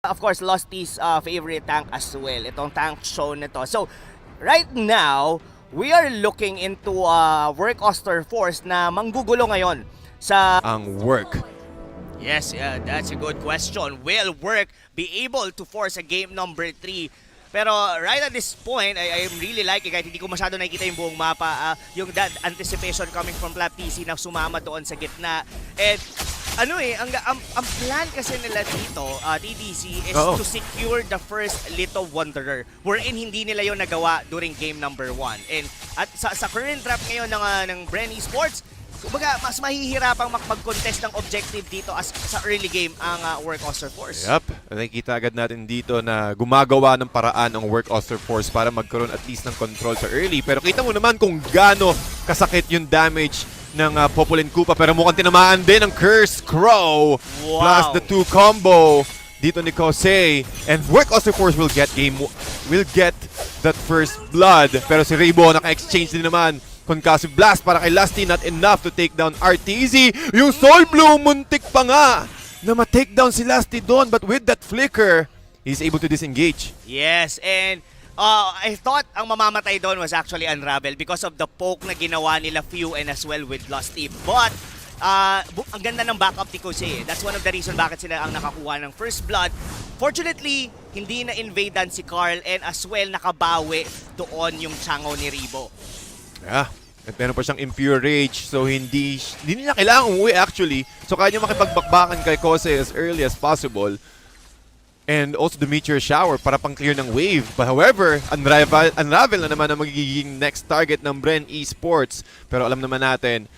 Of course, Losty's favorite tank as well. Itong tank show nito. So, right now, we are looking into work Auster force na manggugulo ngayon sa... Ang work. Yes, that's a good question. Will work be able to force a game number 3? Pero right at this point, I am really liking, kahit hindi ko masyado nakikita yung buong mapa, yung that anticipation coming from Mpl-Ph na sumama doon sa gitna. And ang plan kasi nila dito, TDC, is to secure the first Little Wanderer, wherein hindi nila yon nagawa during game number 1. And at sa current draft ngayon ng Bren Esports, kumbaga, mas mahihirapang mag-contest ng objective dito sa early game ang Work Auster Force. Yup. Nakikita agad natin dito na gumagawa ng paraan ang Work Auster Force para magkaroon at least ng control sa early. Pero kita mo naman kung gaano kasakit yung damage ng Popolin Koopa. Pero mukhang tinamaan din ang Curse Crow. Wow. Plus the 2 combo dito ni Kosei. And Work Auster Force will get that first blood. Pero si Rebo naka-exchange din naman. Concussive Blast para kay Lusty, not enough to take down RTZ. Yung Soul Blue, muntik pa nga na ma-take down si Lusty doon. But with that flicker, he's able to disengage. Yes, and I thought ang mamamatay doon was actually Unravel because of the poke na ginawa nila Few and as well with Lusty. But ang ganda ng backup ni Kosei. That's one of the reason bakit sila ang nakakuha ng first blood. Fortunately, hindi na-invadean si Carl and as well nakabawi doon yung Chango ni Rebo. Yeah. At meron pa siyang Impure Rage, so hindi niya kailangan umuwi actually. So kaya niya makipagbakbakan kay Kosei as early as possible. And also the Meteor Shower para pang-clear ng wave. But however, Unravel na naman ang magiging next target ng Bren Esports. Pero alam naman natin,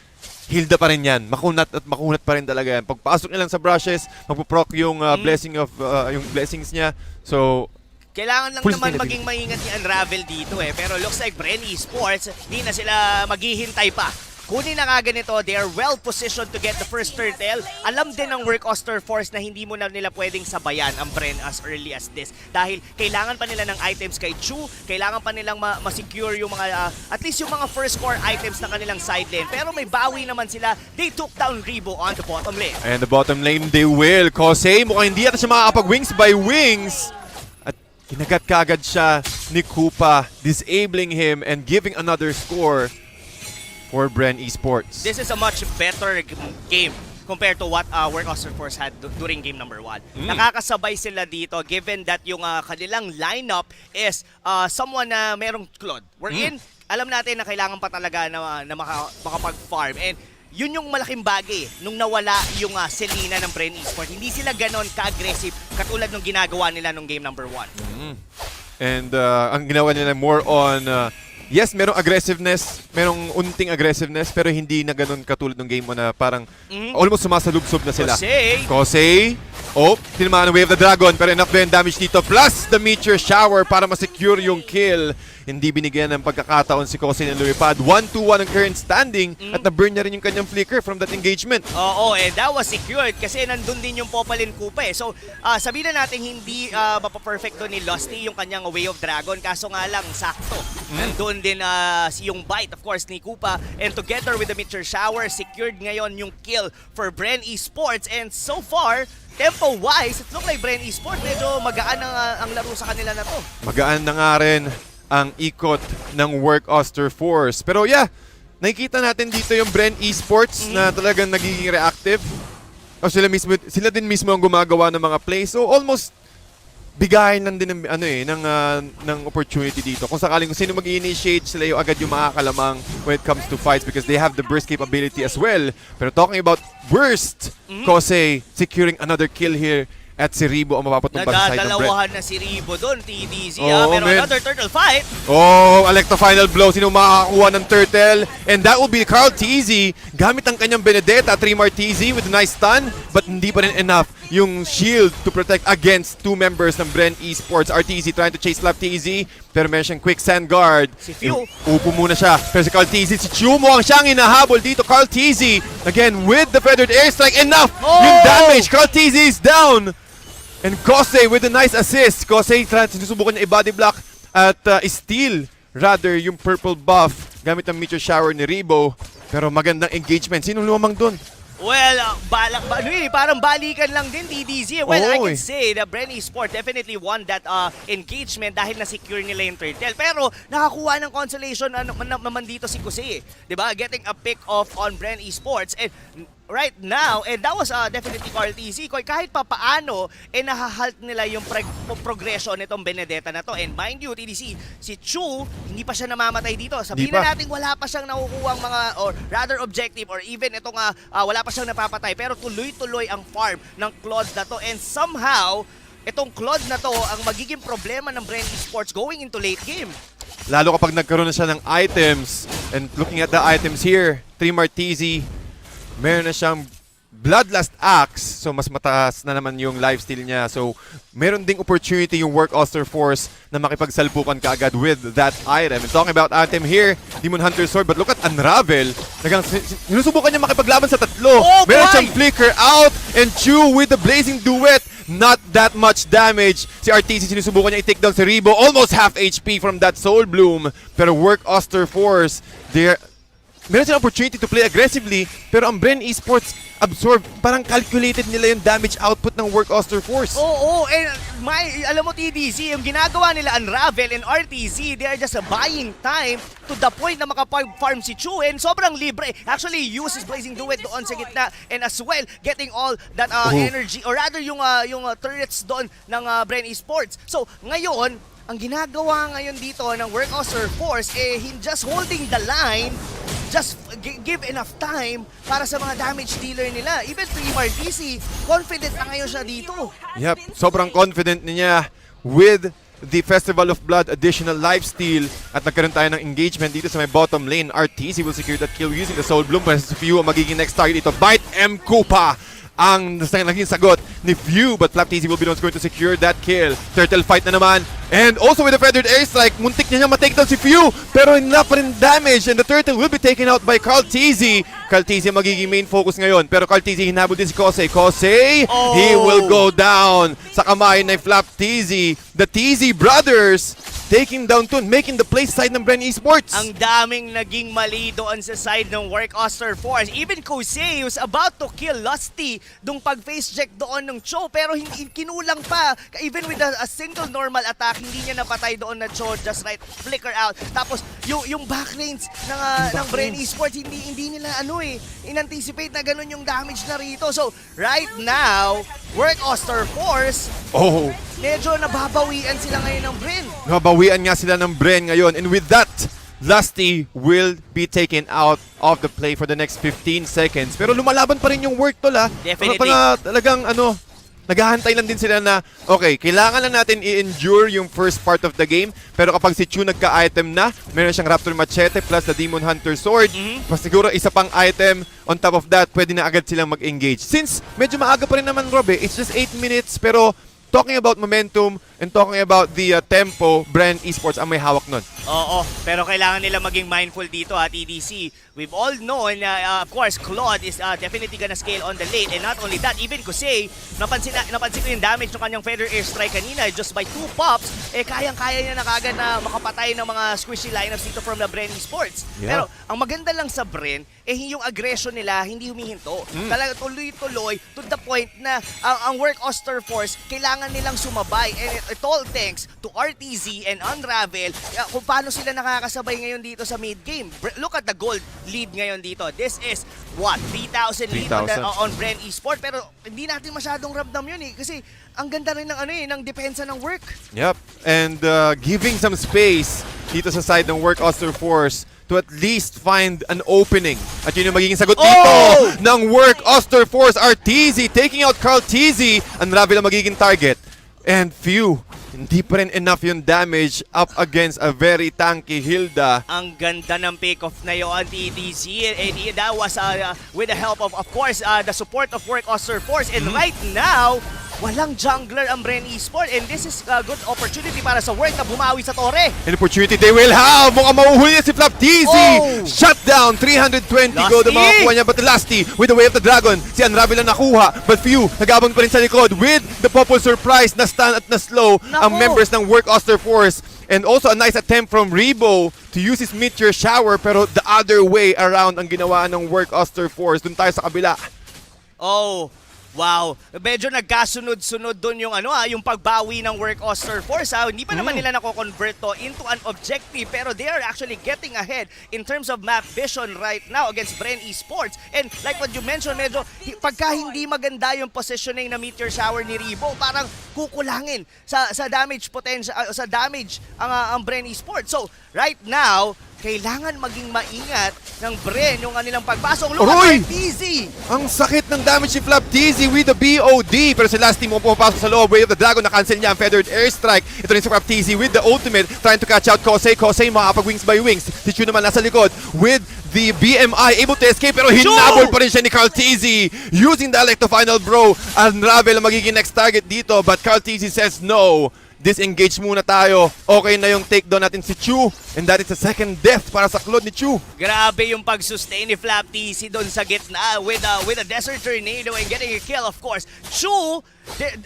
Hilda pa rin yan. Makunat at makunat pa rin talaga yan. Pagpasok niya lang sa brushes, magpo-proc yung yung blessings niya. So, kailangan lang naman maging maingat ni Unravel dito pero looks like Bren Esports, di na sila maghihintay pa. Kunin na nga ganito, they are well positioned to get the first turtle. Alam din ng Work Auster Force na hindi mo na nila pwedeng sabayan ang Bren as early as this. Dahil kailangan pa nila ng items kay Chu, kailangan pa nilang ma-secure yung mga, at least yung mga first core items na kanilang side lane. Pero may bawi naman sila, they took down Rebo on the bottom lane. And the bottom lane, they will. Kosei, mukhang hindi yata siya makakapag-wings by wings. Kinagat kaagad siya ni Koopa, disabling him and giving another score for Bren Esports. This is a much better game compared to what Work Auster Force had during game number 1. Nakakasabay sila dito given that yung kanilang lineup is someone na merong Claude. We're alam natin na kailangan pa talaga na makapag-farm. And yun yung malaking bagay nung nawala yung Selena ng Bren Esports. Hindi sila ganon ka-aggressive katulad nung ginagawa nila nung game number 1. And ang ginawa nila more on, yes, merong aggressiveness, merong unting aggressiveness, pero hindi na ganon katulad ng game mo na parang almost sumasalubsob na sila. Kosei. Oh, tinamaan ng Wave the Dragon, pero enough ba yung damage dito. Plus the Meteor Shower para ma-secure yung kill. Hindi binigyan ng pagkakataon si Kosei ng lumipad. 1-2-1 ang current standing at na-burn niya rin yung kanyang flicker from that engagement. Oo, and that was secured kasi nandun din yung Popolin Koopa So, sabihin na natin hindi mapaperfecto ni Lusty yung kanyang Way of Dragon. Kaso nga lang, sakto. Nandun din yung bite, of course, ni Koopa. And together with the Meteor Shower, secured ngayon yung kill for Bren Esports. And so far, tempo-wise, it look like Bren Esports medyo magaan ang laro sa kanila na to. Magaan na nga rin ang ikot ng Work Auster Force. Pero yeah, nakikita natin dito yung Bren Esports na talagang nagiging reactive. O sila din mismo ang gumagawa ng mga plays. So almost bigayin lang din ng opportunity dito. Kung sakaling sino mag-initiate, sila yung agad yung makakalamang when it comes to fights because they have the burst capability as well. Pero talking about burst, Kosei securing another kill here. At si Rebo ang mapapatumba sa side ng Bren. Nadadalawahan na si Rebo doon, TDC. Pero another turtle fight. Oh, Electro Final Blow. Sino makakakuha ng turtle? And that will be Carl TZ. Gamit ang kanyang Benedetta, 3-mar TZ with a nice stun. But hindi pa rin enough yung shield to protect against two members ng Bren Esports. RTZ trying to chase lap TZ. Pero meron siyang quick sand guard. Si Few. Upo muna siya. Pero si Carl TZ, si Chu mo ang siyang hinahabol dito. Carl TZ, again with the feathered airstrike. Enough! Yung damage. Carl TZ is down. And Kosei with a nice assist. Kosei sinusubukan niya i-body block at steal rather yung purple buff gamit ang Meteor Shower ni Rebo. Pero magandang engagement. Sino lumamang doon? Well, parang balikan lang din, DDZ. Well, I Oy. can say that Bren Esports definitely won that engagement dahil na-secure nila yung turtle. Pero nakakuha ng consolation naman dito si Jose. Diba? Getting a pick off on Bren Esports. And right now, and that was definitely Carl TZ. Kahit pa paano, nahahalt nila yung progression nitong Benedetta na to. And mind you, TDC, si Chu, hindi pa siya namamatay dito. Sabihin na natin wala pa siyang nakukuhang mga, or rather objective, or even itong wala pa siyang napapatay. Pero tuloy-tuloy ang farm ng Claude na to. And somehow, itong Claude na to ang magiging problema ng Bren Esports going into late game. Lalo kapag nagkaroon na siya ng items. And looking at the items here, 3 Martizi, meron na siyang Bloodlust Axe, so mas mataas na naman yung lifesteal niya. So, meron ding opportunity yung Work Auster Force na makipagsalpukan kaagad with that item. And talking about item here, Demon Hunter Sword, but look at Unravel. Sinusubukan niya makipaglaban sa tatlo. Meron siyang Flicker out, and Chu with the Blazing Duet. Not that much damage. Si RTC sinusubukan niya i-take down si Rebo. Almost half HP from that Soul Bloom. Pero Work Auster Force, meron silang opportunity to play aggressively, pero ang Bren Esports absorb, parang calculated nila yung damage output ng Work Auster Force. Oo, and alam mo TDC, yung ginagawa nila Unravel and RTZ, they are just buying time to the point na makapag-farm si Chu, and sobrang libre. Actually, uses Blazing Duet doon sa gitna, and as well, getting all that energy, or rather yung turrets doon ng Bren Esports. So, ngayon, ang ginagawa ngayon dito ng Work Auster Force, just holding the line, just give enough time para sa mga damage dealer nila. Even 3 Martisi, confident na ngayon siya dito. Yep, sobrang confident niya with the Festival of Blood additional lifesteal, at nagkaroon tayo ng engagement dito sa may bottom lane. RTC will secure that kill using the Soul Bloom, pero sa Few ang magiging next target dito. Bite M. Koopa ang naging sagot ni Few, but Flap TZ will be the ones going to secure that kill. Turtle fight na naman. And also with the Feathered Airstrike, muntik niya ma-take down si Few, pero enough pa rin damage, and the Turtle will be taken out by Carl TZ. Carl TZ magiging main focus ngayon, pero Carl TZ hinabol din si Kose. Kose, he will go down sa kamay ng Flap TZ. The TZ brothers taking down Toon, making the play side ng Bren Esports. Ang daming naging mali doon sa side ng Work Auster Force. Even Kose was about to kill Lusty dung pag-face check doon ng Cho, pero kinulang pa. Even with a single normal attack, hindi niya napatay doon na Cho, just right, flicker out. Tapos yung backlanes ng Bren Esports, hindi nila in-anticipate na ganun yung damage na rito. So, right now, Work Auster Force, medyo nababawian sila ngayon ng Bren. Nabawian nga sila ng Bren ngayon, and with that, Lusty will be taken out of the play for the next 15 seconds. Pero lumalaban pa rin yung Work tol ha. Definitely. Talagang naghahantay lang din sila na, okay, kailangan lang natin i-endure yung first part of the game, pero kapag si Chu nagka-item na, meron siyang Raptor Machete plus the Demon Hunter Sword, mas siguro isa pang item, on top of that, pwede na agad silang mag-engage. Since medyo maaga pa rin naman, Rob, it's just 8 minutes, pero talking about momentum and talking about the tempo, Bren Esports ang may hawak nun. Oo, pero kailangan nila maging mindful dito TDC. We've all known, of course, Claude is definitely gonna scale on the lane. And not only that, even Kose, napansin ko yung damage ng kanyang Feather Airstrike kanina. Just by 2 pops, kayang-kaya niya na kagad na makapatay ng mga squishy lineups dito from the Bren Esports. Yeah. Pero ang maganda lang sa Bren, yung aggression nila hindi humihinto. Talaga tuloy-tuloy to the point na ang Work Auster Force, kailangan nilang sumabay. And it all thanks to RTZ and Unravel kung paano sila nakakasabay ngayon dito sa mid-game. Look at the gold lead ngayon dito. This is what? 3,000 lead on Bren Esports, pero hindi natin masyadong ramdam yun kasi ang ganda rin ng depensa ng Work. Yep, and giving some space dito sa side ng Work Auster Force to at least find an opening. At yun yung magiging sagot dito ng Work Auster Force. RTZ taking out Carl TZ. Unravel ang magiging target. And Few, hindi pa rin enough yung damage up against a very tanky Hilda. Ang ganda ng pick-off na yun, TDC. And that was with the help of course, the support of Work Auster Force. And right now, walang jungler ang Bren Esports, and this is a good opportunity para sa Work na bumawi sa torre. An opportunity they will have. Mukhang mahuhuli niya si Flap TZ. Shutdown, 320 gold ang makakuha niya. But Lusty with the Way of the Dragon. Si Unravel ang nakuha. But Few, nagabang pa rin sa likod with the Popol Surprise na stun at na slow ang members ng Work Auster Force. And also a nice attempt from Rebo to use his Meteor Shower, pero the other way around ang ginawa ng Work Auster Force. Dun tayo sa kabila. Oh, wow. Medyo nagkasunod-sunod doon yung yung pagbawi ng work Auster Force. Hindi pa naman nila nako-convert to into an objective, pero they are actually getting ahead in terms of map vision right now against Bren Esports. And like what you mentioned, medyo pagka hindi maganda yung positioning na meteor shower ni Rebo, parang kukulangin sa damage potential, sa damage ang Bren Esports. So, right now, kailangan maging maingat ng Bren yung kanilang pagpasok. Look at easy! Ang sakit ng damage ni Mpl-Ph with the BOD. Pero sa last team mo pumapasok sa loob. Way of the Dragon, na-cancel niya ang feathered airstrike. Ito rin si Mpl-Ph with the ultimate, trying to catch out Kosei. Kosei makakapag-wings by wings. Si Chu naman nasa likod with the BMI, able to escape, pero hinabol pa rin siya ni Karl'Tez using the Electro Final Bro. Unravel ang magiging next target dito, but Karl'Tez says no. Disengage muna tayo. Okay na yung takedown natin si Chu. And that is the second death para sa Claude ni Chu. Grabe yung pag-sustain ni Mpl-Ph doon sa gitna with a Desert Tornado and getting a kill, of course. Chu,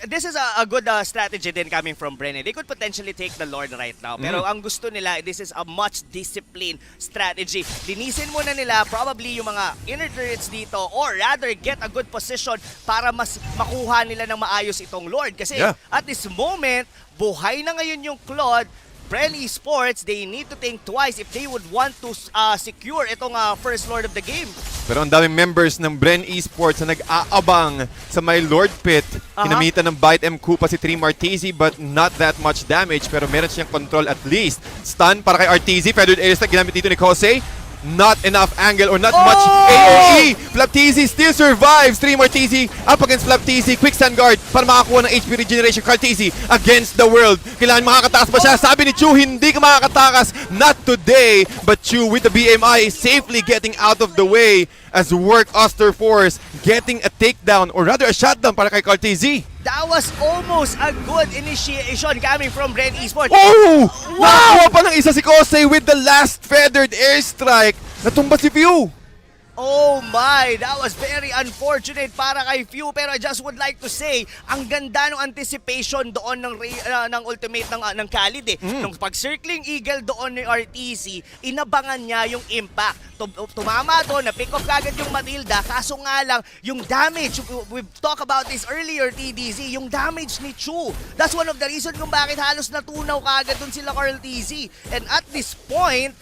this is a good strategy din coming from Bren. They could potentially take the Lord right now. Pero ang gusto nila, this is a much disciplined strategy. Linisin muna nila probably yung mga inner turrets dito, or rather get a good position para mas makuha nila ng maayos itong Lord. Kasi at this moment, buhay na ngayon yung Claude. Bren Esports, they need to think twice if they would want to secure itong first Lord of the game. Pero ang daming members ng Bren Esports na nag-aabang sa may Lord Pit. Kinamitan ng Bite M Koopa si Trim Arteezy, but not that much damage. Pero meron siyang control at least. Stun para kay Arteezy. Feathered airstrike ginamit dito ni Kosei. Not enough angle or not much AoE. Mpl-Ph still survives. Trim Arteezy up against Mpl-Ph. Quick stand guard para makakuha ng HP regeneration. Karl'Tez against the world. Kailangan makakatakas ba siya? Sabi ni Chu, hindi ka makakatakas. Not today. But Chu with the BMI is safely getting out of the way as work Auster Force getting a takedown or rather a shutdown para kay Karl'Tez. That was almost a good initiation coming from Bren Esports. Oh! Wow! Nakakuha pa ng isa si Kosei with the last feathered airstrike. Natumba si Few. Oh my, that was very unfortunate para kay Few, pero I just would like to say, ang ganda ng anticipation doon ng ultimate ng Khalid Nung pag-circling eagle doon ni RTC, inabangan niya yung impact. Tumama doon, na-pick off kagad yung Matilda, kaso nga lang, yung damage, we've talked about this earlier, TDZ, yung damage ni Chu. That's one of the reasons kung bakit halos natunaw kagad doon sila Karl'Tez. And at this point,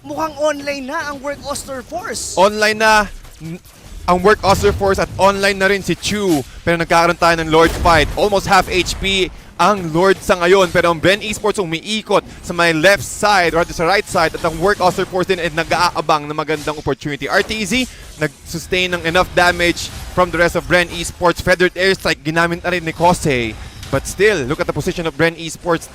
mukhang online na ang work Auster Force. Online na ang work Auster Force at online na rin si Chu. Pero nagkakaroon tayo ng Lord fight. Almost half HP ang Lord sa ngayon. Pero ang Bren Esports umiikot sa may left side or sa right side. At ang work Auster Force din ay nag-aabang na magandang opportunity. Arteezy nag-sustain ng enough damage from the rest of Bren Esports. Feathered airstrike ginamit na rin ni Kosei. But still, look at the position of Bren Esports.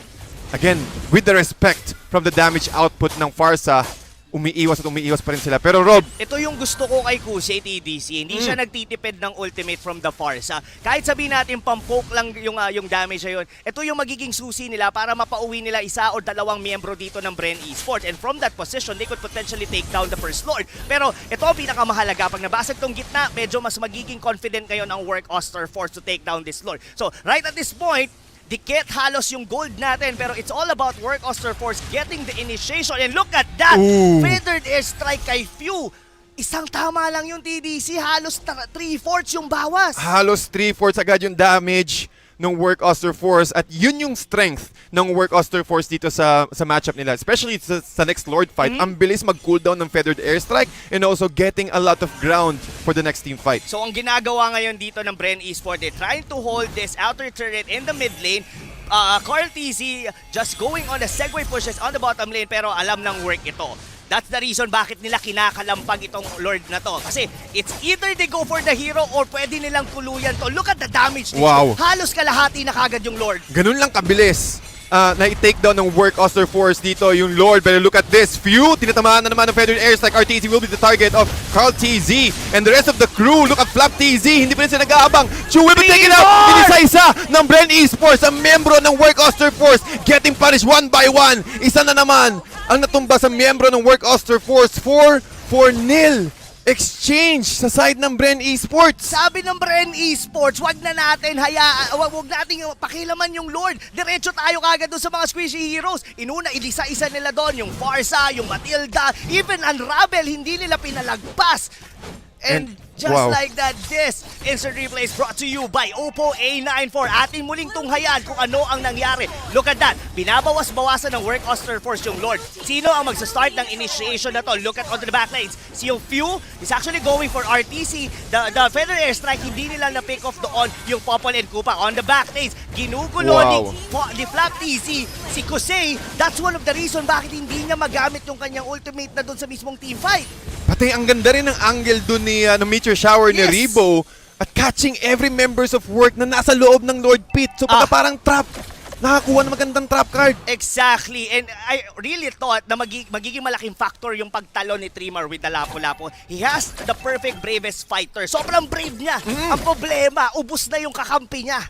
Again, with the respect from the damage output ng Farsa, umiiwas pa rin sila. Pero Rob, ito yung gusto ko kay Kusei TDC. Hindi siya nagtitipid ng ultimate from the Farsa. Kahit sabihin natin pampoke lang yung damage na yun, ito yung magiging susi nila para mapauwi nila isa o dalawang miyembro dito ng Bren Esports. And from that position, they could potentially take down the first Lord. Pero ito ang pinakamahalaga. Pag nabasag tong gitna, medyo mas magiging confident ngayon ang work Auster Force to take down this Lord. So, right at this point, dikit halos yung gold natin, pero it's all about work Auster Force getting the initiation. And look at that! Feathered airstrike kay Few. Isang tama lang yung TDC, halos 3/4 yung bawas. Halos 3/4 agad yung damage ng work Auster Force at yun yung strength ng work Auster Force dito sa matchup nila, especially sa next Lord fight. Ang bilis mag-cooldown ng feathered airstrike and also getting a lot of ground for the next team fight. So ang ginagawa ngayon dito ng Bren Esports, they're trying to hold this outer turret in the mid lane. Karl'Tez just going on the segue pushes on the bottom lane, pero alam ng work ito. That's the reason bakit nila kinakalampag itong Lord na to. Kasi it's either they go for the hero or pwede nilang tuluyan to. Look at the damage dito. Wow. Halos kalahati na kagad yung Lord. Ganun lang kabilis. Na-take down ng work Auster Force dito yung Lord. Pero look at this. Few, tinatamaan na naman ng feathered airstrike. Arteezy will be the target of Karl'Tez. And the rest of the crew, look at Mpl-Ph. Hindi pa rin sila nag-aabang. Chu will be taken out. Inisa-isa ng Bren Esports. Ang membro ng work Auster Force getting punished one by one. Isa na naman ang natumba sa miyembro ng work Auster Force. 4-0 exchange sa side ng Bren Esports. Sabi ng Bren Esports, wag nating pakilaman yung Lord. Diretso tayo kagad doon sa mga squishy heroes. Inuna, ilisa-isa nila doon. Yung Farsa, yung Matilda, even Unravel, hindi nila pinalagpas. And Just Wow. like that, this instant replay is brought to you by Oppo A94. Ating muling tunghayan kung ano ang nangyari. Look at that. Binabawas-bawasan ng work Auster Force yung Lord. Sino ang magsa-start ng initiation na to? Look at on the back lanes. Si yung Few is actually going for RTC. The Feather Airstrike, hindi nila na-pick off doon yung Popol and Koopa. On the back lanes, ginugulo ni Flap TC. Si Kosei, that's one of the reason bakit hindi niya magamit yung kanyang ultimate na doon sa mismong team fight. Pati ang ganda rin ng angle dun ni Meteor Shower ni Yes. Rebo at catching every members of work na nasa loob ng Lord Pit. So pagka parang trap, nakakuha ng magandang trap card. Exactly. And I really thought na magiging malaking factor yung pagtalo ni Trimmer with the Lapu-Lapu. He has the perfect bravest fighter. Sobrang brave niya. Ang problema, ubus na yung kakampi niya.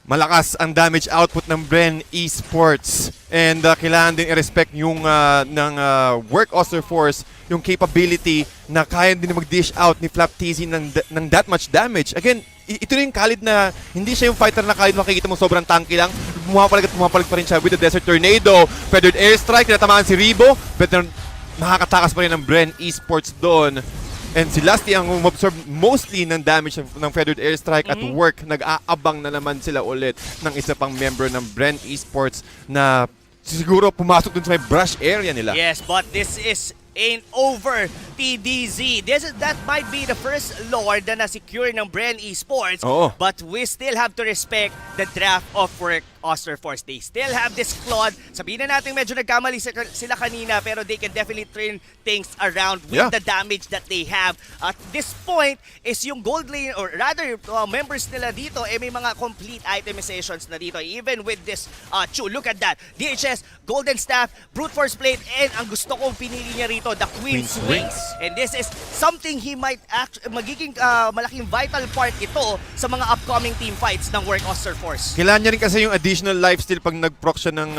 Malakas ang damage output ng Bren Esports and kailangan din i-respect yung ng Work Auster Force yung capability na kaya din mag-dish out ni Flap TZ ng that much damage. Again, ito yung Khalid na hindi siya yung fighter na Khalid makikita mo sobrang tanky lang. Pumapalag pa rin siya with the Desert Tornado. Feathered Airstrike, tinatamaan si Rebo, pero nakakatakas pa rin ng Bren Esports doon. And si Lasty ang umabsorb mostly ng damage ng Feathered Airstrike at work. Nag-aabang na naman sila ulit ng isa pang member ng Bren Esports na siguro pumasok dun sa may brush area nila. Yes, but this ain't over, TDZ. That might be the first Lord na na-secure ng Bren Esports. Oo. But we still have to respect the draft of Work Auster Force. They still have this Claude. Sabihin na natin medyo nagkamali sila kanina, pero they can definitely turn things around with the damage that they have. At this point is yung gold lane, or rather members nila dito, may mga complete itemizations na dito. Even with this Chu, look at that. DHS, Golden Staff, Brute Force Plate, and ang gusto kong pinili niya rito, the Queen's Wings. And this is something he might magiging malaking vital part ito sa mga upcoming team fights ng Work Auster Force. Kailangan niya rin kasi yung additional lifesteal pag nag-proc siya ng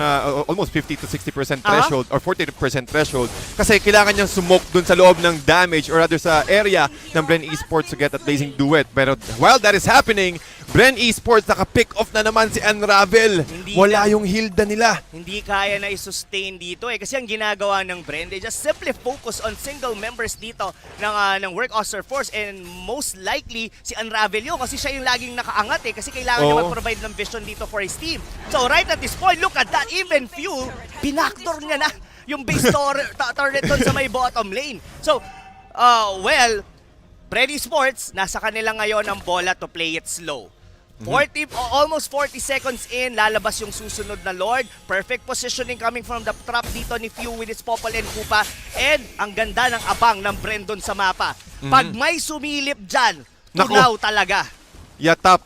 almost 50 to 60% threshold or 40% threshold. Kasi kailangan niyang smoke dun sa loob ng damage or rather sa area ng Bren Esports to get that blazing duet. Pero while that is happening, Bren Esports naka-pick off na naman si Unravel. Wala yung Hilda nila. Hindi kaya na i-sustain dito kasi ang ginagawa ng Bren, they just simply focus on single members dito ng Work Auster Force, and most likely si Unravel yun kasi siya yung laging nakaangat kasi kailangan niya mag-provide ng vision dito for his team. So right at this point, look at that, even Few, binaktor niya na yung base turret doon sa may bottom lane. So, well, Bren Esports, nasa kanila ngayon ang bola to play it slow. Almost 40 seconds in, lalabas yung susunod na Lord. Perfect positioning coming from the trap dito ni Few with his Popol and Koopa. And ang ganda ng abang ng Bren doon sa mapa. Pag may sumilip dyan, tunaw talaga. Yatap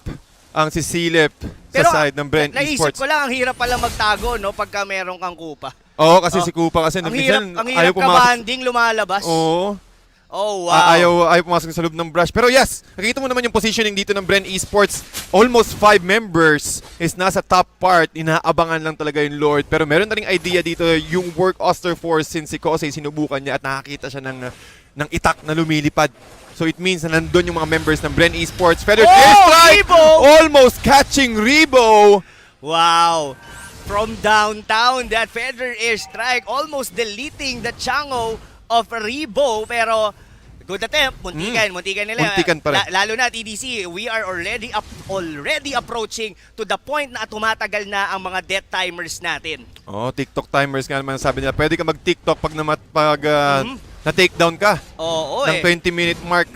ang sisilip sa side ng Bren Naisip Esports. ko lang, ang hirap pala magtago pagka meron kang Koopa. Oo, kasi si Koopa kasi ang hirap ka-banding lumalabas. Oo. Oh, wow. Ayaw pumasok sa loob ng brush. Pero yes, nakikita mo naman yung positioning dito ng Bren Esports. Almost 5 members is nasa top part. Inaabangan lang talaga yung Lord. Pero meron na ring idea dito yung Work Auster Force since si Kosei sinubukan niya at nakakita siya ng itak na lumilipad. So it means na nandun yung mga members ng Bren Esports. Feathered Airstrike! Rebo! Almost catching Rebo! Wow. From downtown, that Feather Airstrike almost deleting the Chango of Rebo, pero good attempt, muntikan nila. Muntikan pa rin. Lalo na TDC, we are already approaching to the point na tumatagal na ang mga death timers natin. Oh, TikTok timers nga naman sabi nila. Pwede ka mag-TikTok pag na-takedown ka. Oo, ng 20-minute mark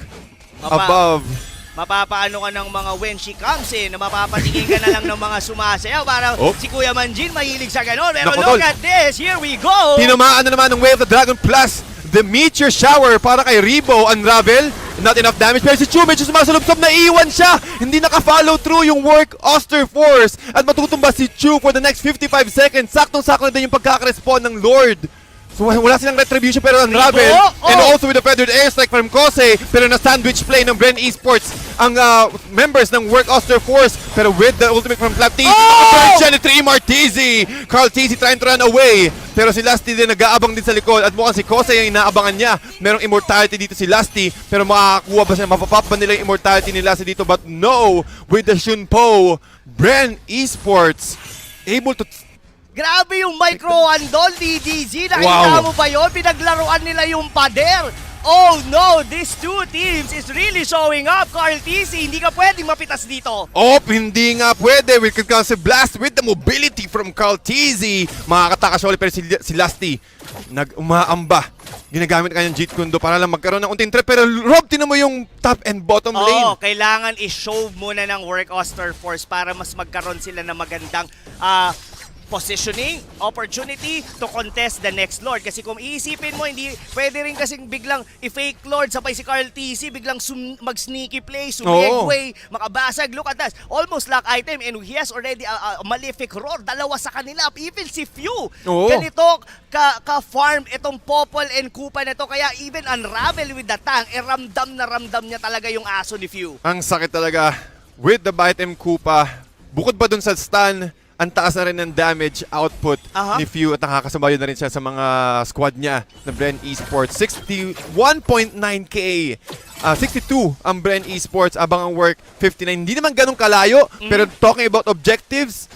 above. Mapapaano ka ng mga when she comes in, na mapapatingin ka na lang ng mga sumasayaw. Parang si Kuya Manjin mahilig sa ganon. Pero look at this, here we go! Tinamaan na naman ng Way of the Dragon plus the Meteor Shower para kay Rebo. Unravel, not enough damage. Pero si Chu medyo sumasalubsob, na iwan siya. Hindi naka-follow through yung Work Auster Force. At matutumba si Chu for the next 55 seconds. Saktong-sakto na din yung pagkaka-respond ng Lord. So wala silang retribution pero Unravel. And also with the Feathered Airstrike from Kosei. Pero na-sandwich play ng Bren Esports ang members ng Work Auster Force. Pero with the ultimate from Flap TZ. Third siya ni Trimmer TZ. Carl TZ trying to run away. Pero si Lasty din nag-aabang din sa likod. At mukhang si Kosei ang inaabangan niya. Merong immortality dito si Lasty. Pero makakakuha ba siya? Mapapap ba nila yung immortality ni Lasty dito? But no! With the Shunpo, Bren Esports able to... Grabe yung micro-handle, DDZ. Nakita mo ba yun? Pinaglaruan nila yung pader. Oh no, these two teams is really showing up. Carl TC, hindi ka pwedeng mapitas dito. Hindi nga pwede. We could cancel blast with the mobility from Carl TZ. Makakatakas ulit pero si Lusty nag-umaamba. Ginagamit kanyang Jeet Kundo para lang magkaroon ng unting trap. Pero Rob, tinan mo yung top and bottom lane. Kailangan i-show muna ng work Auster Force para mas magkaroon sila ng magandang positioning, opportunity to contest the next Lord. Kasi kung iisipin mo, hindi pwede rin kasing biglang i-fake Lord, sabay si Carl TC, biglang mag-sneaky play, sumegway, makabasag. Look at that. Almost lock item and he has already a malefic roar. Dalawa sa kanila. Even si Few. Ganito ka-farm itong Popol and Kupa na to. Kaya even unravel with the tank, ramdam na ramdam niya talaga yung aso ni Few. Ang sakit talaga with the bite M Kupa. Bukod pa dun sa stun, ang taas na rin ng damage output ni Few at nakakasabayo na rin siya sa mga squad niya na Bren Esports. 61.9k. 62 ang Bren Esports, abang ang work 59. Hindi naman ganun kalayo, pero talking about objectives,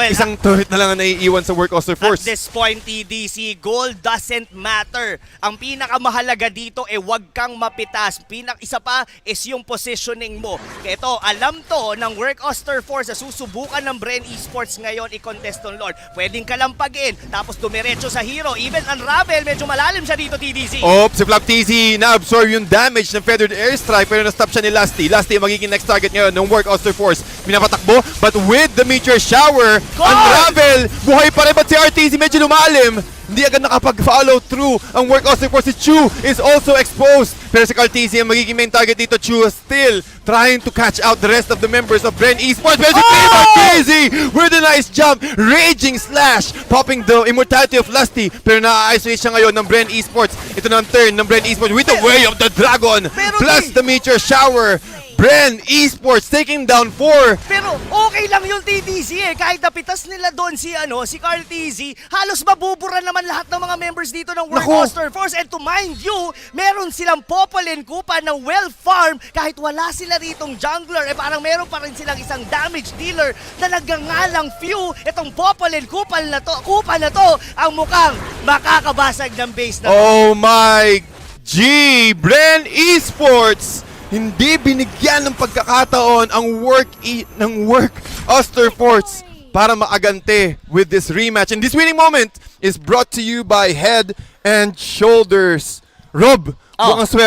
isang turret na lang ang naiiwan sa work Auster Force. At this point, TDC, goal doesn't matter. Ang pinakamahalaga dito wag kang mapitas. Isa pa is yung positioning mo. Ito, alam to ng work Auster Force na susubukan ng Bren Esports ngayon i-contest on Lord. Pwedeng kalampagin, tapos dumiretso sa hero. Even unravel, medyo malalim siya dito, TDC. Si Flap TZ na-absorb yung damage ng Feathered Airstrike pero na-stop siya ni Lusty. Lusty magiging next target ngayon ng work Auster Force. Minapatakbo, but with the Meteor Shower, unravel! Buhay pa rin, but si RTZ medyo lumalim. Hindi agad nakapag-follow through. Ang work Auster Force, si Chu is also exposed. Pero si Carl TZ ang magiging main target dito. Chu is still trying to catch out the rest of the members of Bren Esports. Pero si TZ with a nice jump. Raging slash. Popping the immortality of Lusty. Pero na-isolate siya ngayon ng Bren Esports. Ito na ang turn ng Bren Esports with the way of the dragon. Plus the Meteor Shower. Bren Esports taking down 4. Pero okay lang yung TDC Kahit napitas nila doon si Carl TZ, halos mabubura naman lahat ng mga members dito ng World Auster Force. And to mind you, meron silang Popol and Kupa na well-farm. Kahit wala sila ritong jungler, parang meron pa rin silang isang damage dealer na nagngangalang Few. Itong Popol and Kupa na to ang mukhang makakabasag ng base na. Oh my G! Bren Esports! Hindi binigyan ng pagkakataon ang work Auster Force para maagante with this rematch. And this winning moment is brought to you by Head and Shoulders. Rob, mukhang